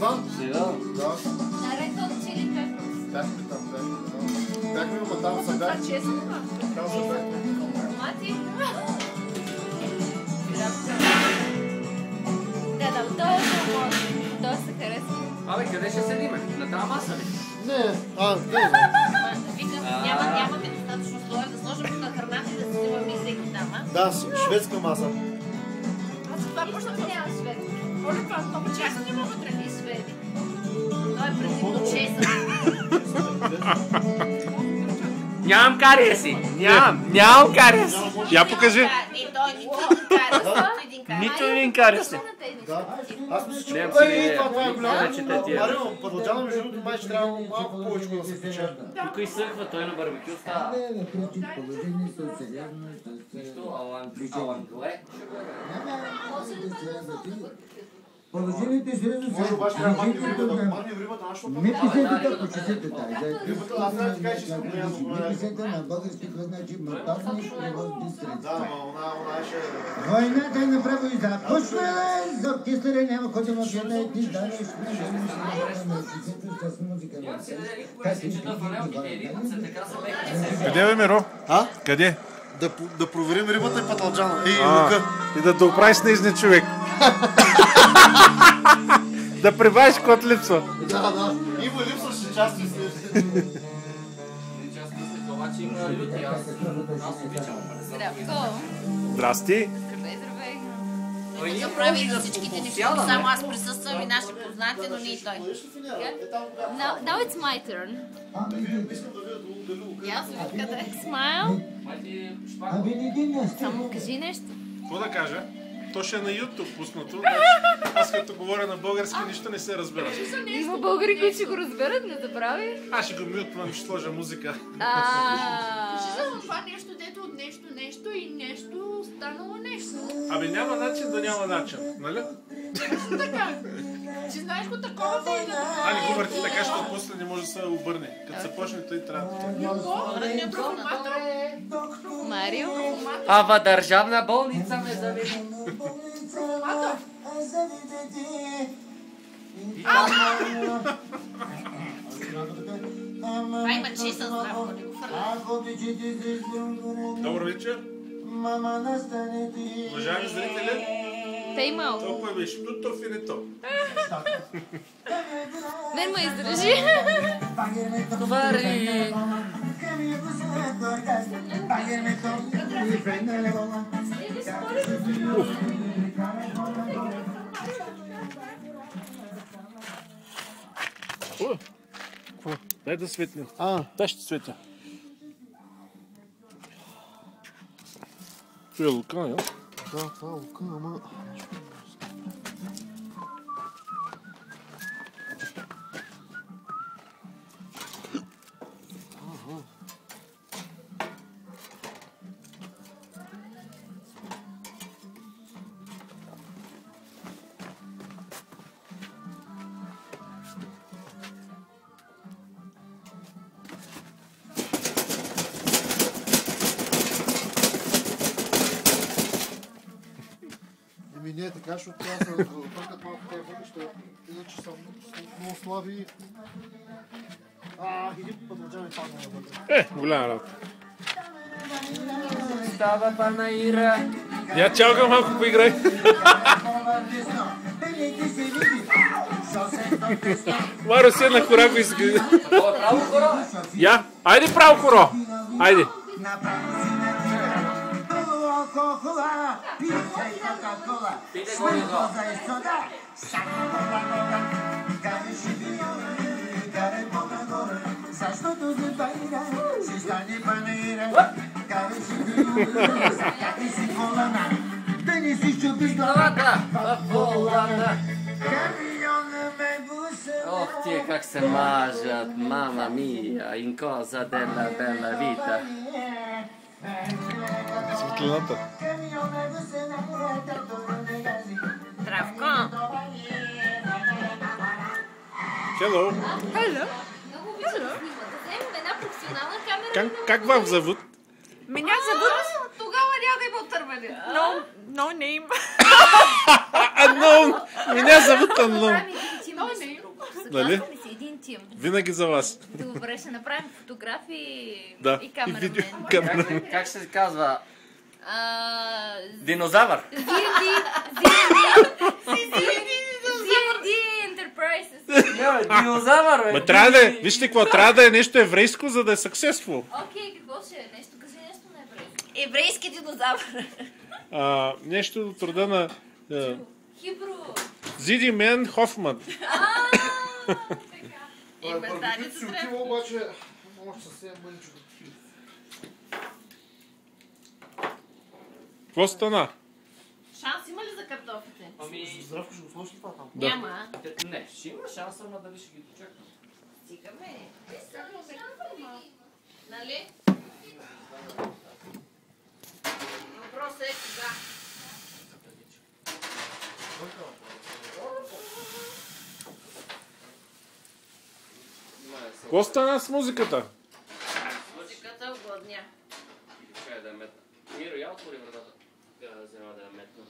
Иван? Иван? Да. Наред от Чили Пепърс. Бяхме там, бяхме, ама там са бяхме. Там са бяхме. Мати? Да, той се харесва. Абе, къде ще седиме? На тази маса ли? Не, Викам, нямаме достатъчно слоя да сложим на храната и да си взимаме всеки там, а? да, шведска маса. Аз това почна да няма шведски. Оле, това много често не могат да ни шведи. Той е предимно чеса. Нямам кариеси! Нямам кариеси! Я покажи! Той Нито един кариеси! Аз мисля, че Нямам това си идея. е голямо. Не чете тия. Марио, продължаваме между другото, май ще трябва малко повече да се пече. Тук изсъхва, той на барбекю става. Нищо, алангле. Положението е сериозно. Може обаче трябва махне в рибата. Махне в рибата, а защото... Не писете така, почесете тази. Рибата, аз трябва да ти кажа, че искам да я Не писете на български, това значи мъртовни превозни Да, средства. ама она ще... Войната е направо и започна, за оркестъра няма кой да му гледа и ти дадеш с музика. Къде бе, Миро? А? Къде? Да проверим рибата и паталджана. И лука. И да оправиш снежния човек. Да прибавиш кот липсва. Да. Има липсващи части с Обаче има люти, аз обичам. Здрасти. Той не прави всичките неща, само аз присъствам и наши познати, но не и той. Now it's my turn. Yes, къде? Smile. Само кажи нещо. Какво да кажа? То ще е на YouTube пуснато. Аз като говоря на български, нищо не се разбира. Има българи, които ще го разберат, не забрави. Аз ще го мютвам, ще сложа музика. Това нещо, дето от нещо и нещо станало нещо. Абе няма начин да няма начин, нали? Така. Че знаеш го такова да има. Не го върти така, защото после не може да се обърне. Като се почне, той трябва да... Марио? Ава държавна болница ме заведе. Това има чеса здраво, да не го фърля. Добър вечер. Уважаеми зрители, Тъй малко. толкова беше туто финито. Мен ме издържи. Товари! Какво? Дай да светне. Дай ще светя. Това е лука, я? Да, това е лука, ама... Не е така, защото трябва да се бъркат малко тези въглища, иначе са много слаби. Иди патълджани падна навътре. Голяма работа. Става панаира. Я чалга малко поиграй. Маро седна хора, ако иска. Право хоро? Я, айде право хоро. Айде. Пиде го и го. Ох, тие как се мажат, мама мия, in cosa della bella vita. Светлината. Здравко. Hello. Hello. Много обичам да вземем една професионална камера. Как вам зовут? Меня зовут... Тогава няма да има отърване. No name. Unknown. Меня зовут Unknown. No name. Нали? Участваме си един тим. Винаги за вас. Добре, ще направим фотографии Да. и камерамен. Как се казва? А, Динозавър. Z&D Enterprises. Динозавър, бе. Ма трябва да е, вижте какво, трябва да е нещо еврейско, за да е successful. Окей, какво ще е? Нещо, кажи нещо на еврейски. Еврейски динозавър. Нещо от рода на Хибро. Зиди Мен Хофман. Барбекюто си отива, обаче може съвсем мъничко да ти. Какво стана? Шанс има ли за картофите? Здравко, ще го сложиш това там? Да. Няма. Не, ще има шанса, но дали ще ги дочакам. Стигаме. Нали? Въпросът е кога. Какво стана с музиката? Музиката владня. Чакай да я метна. Миро, я отвори вратата. Взема да я метна.